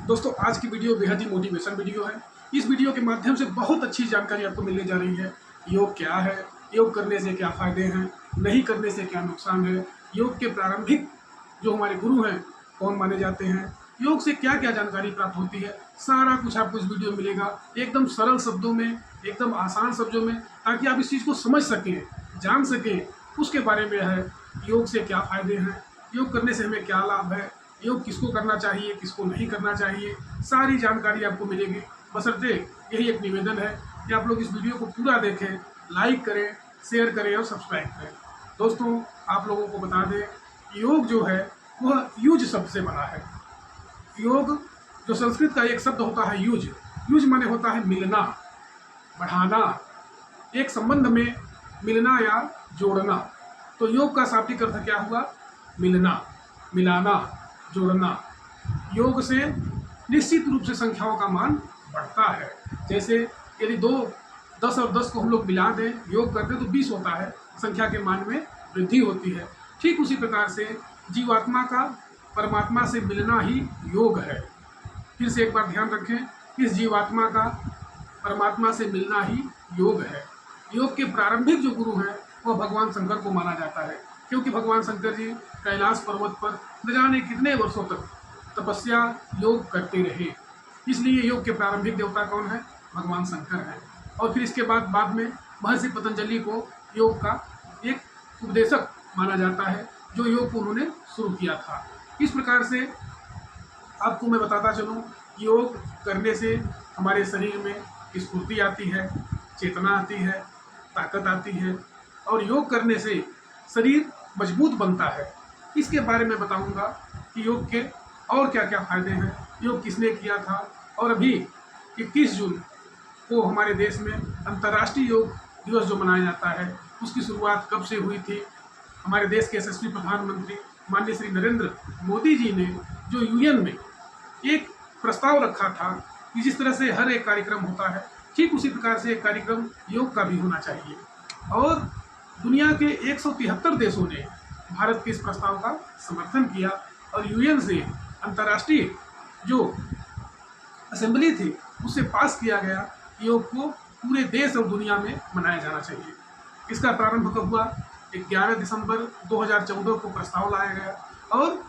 दोस्तों आज की वीडियो बेहद ही मोटिवेशन वीडियो है। इस वीडियो के माध्यम से बहुत अच्छी जानकारी आपको मिलने जा रही है। योग क्या है, योग करने से क्या फ़ायदे हैं, नहीं करने से क्या नुकसान है, योग के प्रारंभिक जो हमारे गुरु हैं कौन माने जाते हैं, योग से क्या क्या जानकारी प्राप्त होती है, सारा कुछ आपको इस वीडियो में मिलेगा एकदम सरल शब्दों में, एकदम आसान शब्दों में, ताकि आप इस चीज़ को समझ सकें, जान सकें। उसके बारे में है योग से क्या फ़ायदे हैं, योग करने से हमें क्या लाभ है, योग किसको करना चाहिए, किसको नहीं करना चाहिए, सारी जानकारी आपको मिलेगी। बशर्ते यही एक निवेदन है कि आप लोग इस वीडियो को पूरा देखें, लाइक करें, शेयर करें और सब्सक्राइब करें। दोस्तों आप लोगों को बता दें, योग जो है वह युज शब्द से बना है। योग जो संस्कृत का एक शब्द होता है युज, युज माने होता है मिलना, बढ़ाना, एक संबंध में मिलना या जोड़ना। तो योग का शाब्दिक अर्थ क्या हुआ? मिलना, मिलाना, जोड़ना। योग से निश्चित रूप से संख्याओं का मान बढ़ता है। जैसे यदि 2, 10 और 10 को हम लोग मिला दें, योग करते तो 20 होता है, संख्या के मान में वृद्धि होती है। ठीक उसी प्रकार से जीवात्मा का परमात्मा से मिलना ही योग है। फिर से एक बार ध्यान रखें, इस जीवात्मा का परमात्मा से मिलना ही योग है। योग के प्रारंभिक जो गुरु हैं वह भगवान शंकर को माना जाता है, क्योंकि भगवान शंकर जी कैलाश पर्वत पर न जाने कितने वर्षों तक तपस्या योग करते रहे। इसलिए योग के प्रारंभिक देवता कौन है? भगवान शंकर है। और फिर इसके बाद में महर्षि पतंजलि को योग का एक उपदेशक माना जाता है, जो योग को उन्होंने शुरू किया था। इस प्रकार से आपको मैं बताता चलूँ, योग करने से हमारे शरीर में स्फूर्ति आती है, चेतना आती है, ताकत आती है, और योग करने से शरीर मजबूत बनता है। इसके बारे में बताऊंगा कि योग के और क्या क्या फ़ायदे हैं, योग किसने किया था, और अभी 21 जून को हमारे देश में अंतर्राष्ट्रीय योग दिवस जो मनाया जाता है, उसकी शुरुआत कब से हुई थी। हमारे देश के यशस्वी प्रधानमंत्री माननीय श्री नरेंद्र मोदी जी ने जो यूएन में एक प्रस्ताव रखा था कि जिस तरह से हर एक कार्यक्रम होता है, ठीक उसी प्रकार से एक कार्यक्रम योग का भी होना चाहिए। और दुनिया के 173 देशों ने भारत के इस प्रस्ताव का समर्थन किया और यूएन से अंतर्राष्ट्रीय जो असेंबली थी उससे पास किया गया कि योग को पूरे देश और दुनिया में मनाया जाना चाहिए। इसका प्रारंभ कब हुआ? 11 दिसंबर 2014 को प्रस्ताव लाया गया और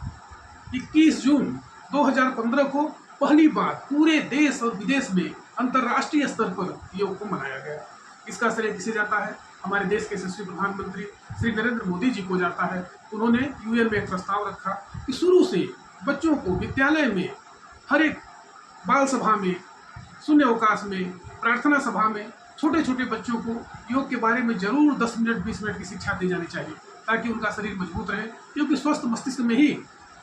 21 जून 2015 को पहली बार पूरे देश और विदेश में अंतर्राष्ट्रीय स्तर पर योग को मनाया गया। इसका श्रेय किसे जाता है? हमारे देश के यशस्वी प्रधानमंत्री श्री नरेंद्र मोदी जी को जाता है। उन्होंने यूएन में एक प्रस्ताव रखा कि शुरू से बच्चों को विद्यालय में, हर एक बाल सभा में, शून्य अवकाश में, प्रार्थना सभा में छोटे छोटे बच्चों को योग के बारे में जरूर 10 मिनट 20 मिनट की शिक्षा दी जानी चाहिए, ताकि उनका शरीर मजबूत रहे, क्योंकि स्वस्थ मस्तिष्क में ही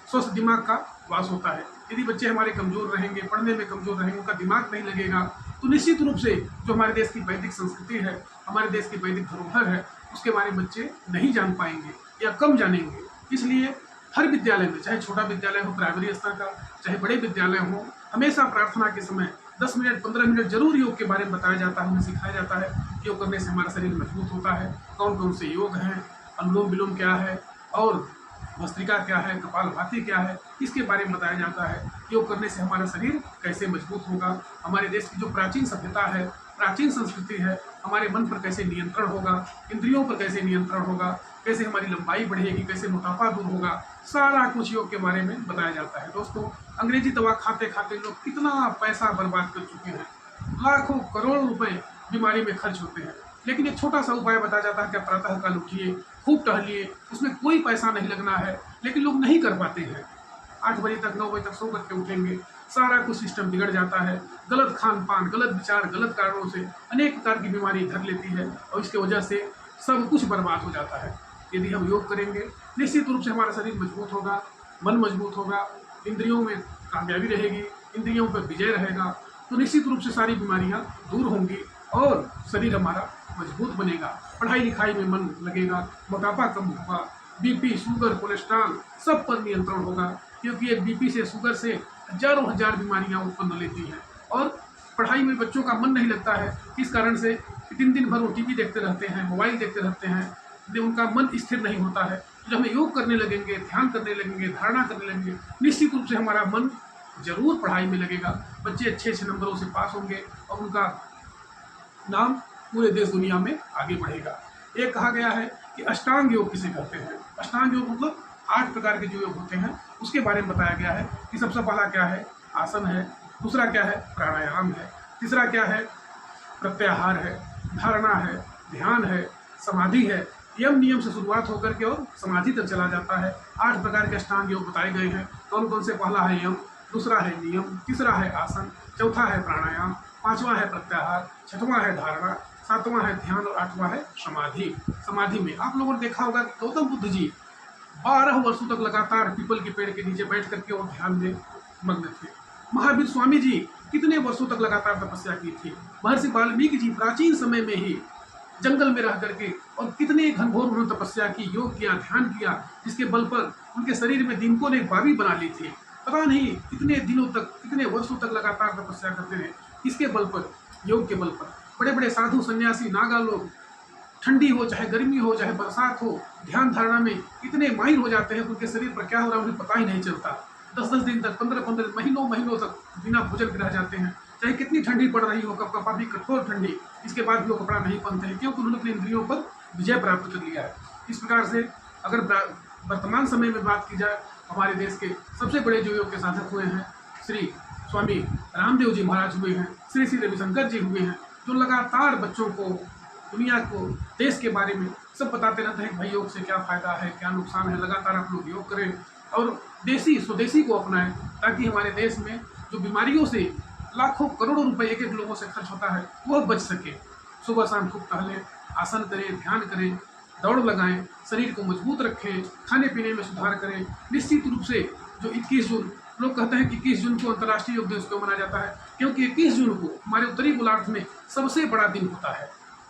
स्वस्थ दिमाग का वास होता है। यदि बच्चे हमारे कमज़ोर रहेंगे, पढ़ने में कमज़ोर रहेंगे, उनका दिमाग नहीं लगेगा, तो निश्चित रूप से जो हमारे देश की वैदिक संस्कृति है, हमारे देश की वैदिक धरोहर है, उसके बारे में बच्चे नहीं जान पाएंगे या कम जानेंगे। इसलिए हर विद्यालय में, चाहे छोटा विद्यालय हो प्राइमरी स्तर का, चाहे बड़े विद्यालय हो, हमेशा प्रार्थना के समय 10 मिनट 15 मिनट जरूर योग के बारे में बताया जाता है, हमें सिखाया जाता है। योग करने से हमारा शरीर मजबूत होता है, कौन कौन से योग हैं, अनुलोम विलोम क्या है, और भस्त्रिका क्या है, कपालभाति क्या है, इसके बारे में बताया जाता है। योग करने से हमारा शरीर कैसे मजबूत होगा, हमारे देश की जो प्राचीन सभ्यता है, प्राचीन संस्कृति है, हमारे मन पर कैसे नियंत्रण होगा, इंद्रियों पर कैसे नियंत्रण होगा, कैसे हमारी लंबाई बढ़ेगी, कैसे मोटापा दूर होगा, सारा कुछ योग के बारे में बताया जाता है। दोस्तों अंग्रेजी दवा खाते खाते लोग कितना पैसा बर्बाद कर चुके हैं, लाखों करोड़ों रुपए बीमारी में खर्च होते हैं, लेकिन एक छोटा सा उपाय बताया जाता है कि प्रातः काल उठिए, खूब टहलिए, उसमें कोई पैसा नहीं लगना है, लेकिन लोग नहीं कर पाते हैं। 8 बजे तक 9 बजे तक सो करके उठेंगे, सारा कुछ सिस्टम बिगड़ जाता है। गलत खान पान, गलत विचार, गलत कारणों से अनेक प्रकार की बीमारी धर लेती है और इसकी वजह से सब कुछ बर्बाद हो जाता है। यदि हम योग करेंगे, निश्चित रूप से हमारा शरीर मजबूत होगा, मन मजबूत होगा, इंद्रियों में कामयाबी रहेगी, इंद्रियों पर विजय रहेगा, तो निश्चित रूप से सारी बीमारियां दूर होंगी और शरीर हमारा मजबूत बनेगा, पढ़ाई लिखाई में मन लगेगा, मोटापा कम होगा, बीपी, शुगर, कोलेस्ट्रॉल सब पर नियंत्रण होगा, क्योंकि एक बीपी से, शुगर से हजारों हजार बीमारियां उत्पन्न लेती हैं। और पढ़ाई में बच्चों का मन नहीं लगता है, इस कारण से दिन भर वो टीवी देखते रहते हैं, मोबाइल देखते रहते हैं, उनका मन स्थिर नहीं होता है। जब हम योग करने लगेंगे, ध्यान करने लगेंगे, धारणा करने लगेंगे, निश्चित रूप से हमारा मन जरूर पढ़ाई में लगेगा, बच्चे अच्छे अच्छे नंबरों से पास होंगे और उनका नाम पूरे देश दुनिया में आगे बढ़ेगा। एक कहा गया है कि अष्टांग योग किसे कहते हैं। अष्टांग योग मतलब 8 प्रकार के जो योग होते हैं उसके बारे में बताया गया है कि सबसे पहला क्या है, आसन है, दूसरा क्या है, प्राणायाम है, तीसरा क्या है, प्रत्याहार है, धारणा है, ध्यान है, समाधि है। यम नियम से शुरुआत होकर के और समाधि तक चला जाता है। 8 प्रकार के अष्टांग योग बताए गए हैं। कौन कौन से? पहला है यम, दूसरा है नियम, तीसरा है आसन, चौथा है प्राणायाम, पांचवा है प्रत्याहार, छठवां है धारणा, सातवां है ध्यान और आठवां है समाधि। समाधि में आप लोगों ने देखा होगा कि गौतम बुद्ध जी 12 वर्षों तक लगातार पीपल के पेड़ के नीचे बैठ करके और ध्यान में मग्न थे। महावीर स्वामी जी कितने वर्षों तक लगातार तपस्या की थी। महर्षि वाल्मीकि जी प्राचीन समय में ही जंगल में रह करके और कितने घनघोर उन्होंने तपस्या की, योग किया, ध्यान किया, जिसके बल पर उनके शरीर में दीमकों ने एक बावी बना ली थी। पता नहीं कितने दिनों तक, कितने वर्षों तक लगातार तपस्या करते रहे। किसके बल पर? योग के बल पर। बड़े बड़े साधु सन्यासी नागा लोग ठंडी हो चाहे गर्मी हो चाहे बरसात हो, ध्यान धारणा में इतने माहिर हो जाते हैं कि उनके शरीर पर क्या हो रहा है उन्हें पता ही नहीं चलता। 10-10 दिन तक, 15-15 महीनों तक बिना भोजन के रह जाते हैं, चाहे कितनी ठंडी पड़ रही हो, कपकपाती कठोर ठंडी, इसके बाद भी वो कपड़ा नहीं पहनते हैं, क्योंकि उन्होंने अपनी इंद्रियों पर विजय प्राप्त कर लिया है। इस प्रकार से अगर वर्तमान समय में बात की जाए, हमारे देश के सबसे बड़े जो योग के साधक हुए हैं श्री स्वामी रामदेव जी महाराज हुए हैं, श्री श्री रविशंकर जी हुए हैं, जो लगातार बच्चों को, दुनिया को, देश के बारे में सब बताते रहते हैं कि भाई योग से क्या फ़ायदा है, क्या नुकसान है। लगातार आप लोग योग करें और देसी स्वदेशी को अपनाएं, ताकि हमारे देश में जो बीमारियों से लाखों करोड़ों रुपए एक एक लोगों से खर्च होता है वह बच सके। सुबह शाम खूब टहलें, आसन करें, ध्यान करें, दौड़ लगाएं, शरीर को मजबूत रखें, खाने पीने में सुधार करें। निश्चित रूप से जो 21 जून, लोग कहते हैं कि 21 जून को अंतर्राष्ट्रीय योग दिवस क्यों मनाया जाता है, क्योंकि 21 जून को हमारे उत्तरी गोलार्ध में सबसे बड़ा दिन होता है।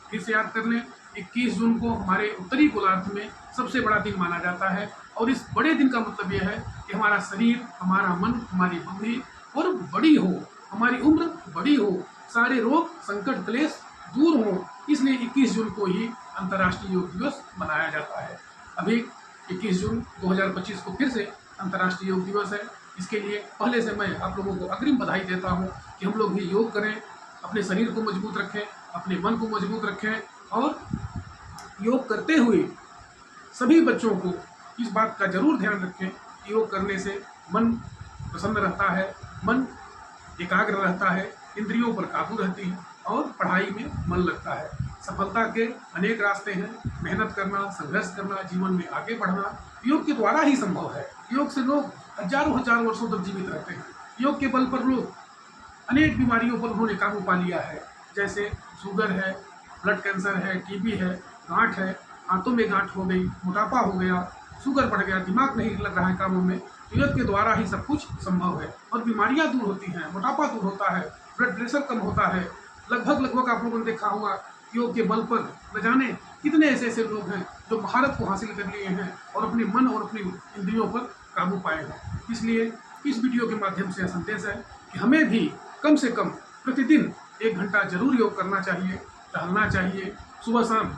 फिर से याद कर लें, 21 जून को हमारे उत्तरी गोलार्ध में सबसे बड़ा दिन माना जाता है। और इस बड़े दिन का मतलब यह है कि हमारा शरीर, हमारा मन, हमारी बुद्धि और बड़ी हो, हमारी उम्र बड़ी हो, सारे रोग संकट क्लेश दूर हो। इसलिए 21 जून को ही अंतर्राष्ट्रीय योग दिवस मनाया जाता है। अभी 21 जून 2025 को फिर से अंतर्राष्ट्रीय योग दिवस है। इसके लिए पहले से मैं आप लोगों को अग्रिम बधाई देता हूँ कि हम लोग भी योग करें, अपने शरीर को मजबूत रखें, अपने मन को मजबूत रखें और योग करते हुए सभी बच्चों को इस बात का जरूर ध्यान रखें कि योग करने से मन प्रसन्न रहता है, मन एकाग्र रहता है, इंद्रियों पर काबू रहती है और पढ़ाई में मन लगता है। सफलता के अनेक रास्ते हैं, मेहनत करना, संघर्ष करना, जीवन में आगे बढ़ना योग के द्वारा ही संभव है। योग से लोग हजारों वर्षों तक जीवित रहते हैं। योग के बल पर लोग अनेक बीमारियों पर उन्होंने काबू पा लिया है, जैसे शुगर है, ब्लड कैंसर है, टीबी है, गांठ है, हाथों में गांठ हो गई, मोटापा हो गया, शुगर बढ़ गया, दिमाग नहीं लग रहा है कामों में। योग के द्वारा ही सब कुछ संभव है और बीमारियां दूर होती हैं, मोटापा दूर होता है, ब्लड प्रेशर कम होता है। लगभग आप लोगों ने देखा होगा योग के बल पर न जाने कितने ऐसे लोग हैं जो महारत को हासिल कर लिए हैं और अपने मन और अपनी इंद्रियों पर काबू पाए हैं। इसलिए इस वीडियो के माध्यम से संदेश है कि हमें भी कम से कम प्रतिदिन 1 घंटा जरूर योग करना चाहिए, टहलना चाहिए, सुबह शाम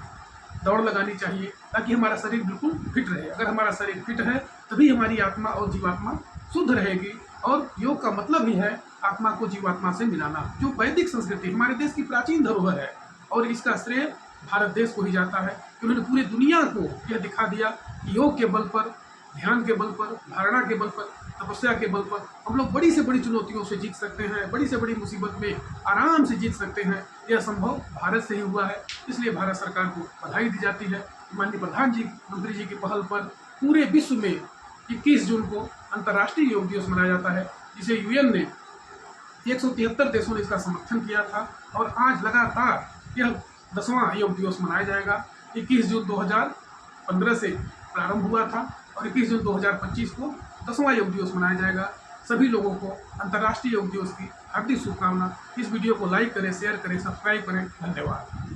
दौड़ लगानी चाहिए, ताकि हमारा शरीर बिल्कुल फिट रहे। अगर हमारा शरीर फिट है तभी हमारी आत्मा और जीवात्मा शुद्ध रहेगी। और योग का मतलब ही है आत्मा को जीवात्मा से मिलाना, जो वैदिक संस्कृति हमारे देश की प्राचीन धरोहर है। और इसका श्रेय भारत देश को ही जाता है कि उन्होंने पूरी दुनिया को यह दिखा दिया कि योग के बल पर, ध्यान के बल पर, धारणा के बल पर, तपस्या के बल पर हम लोग बड़ी से बड़ी चुनौतियों से जीत सकते हैं, बड़ी से बड़ी मुसीबत में आराम से जीत सकते हैं। यह संभव भारत से ही हुआ है। इसलिए भारत सरकार को बधाई दी जाती है। माननीय प्रधानमंत्री जी की पहल पर पूरे विश्व में 21 जून को अंतर्राष्ट्रीय योग दिवस मनाया जाता है, जिसे यूएन ने 173 देशों ने इसका समर्थन किया था। और आज लगातार यह 10वां योग दिवस मनाया जाएगा। 21 जून 2015 से प्रारंभ हुआ था और 21 जून 2025 को 10वां योग दिवस मनाया जाएगा। सभी लोगों को अंतर्राष्ट्रीय योग दिवस की हार्दिक शुभकामना। इस वीडियो को लाइक करें, शेयर करें, सब्सक्राइब करें। धन्यवाद।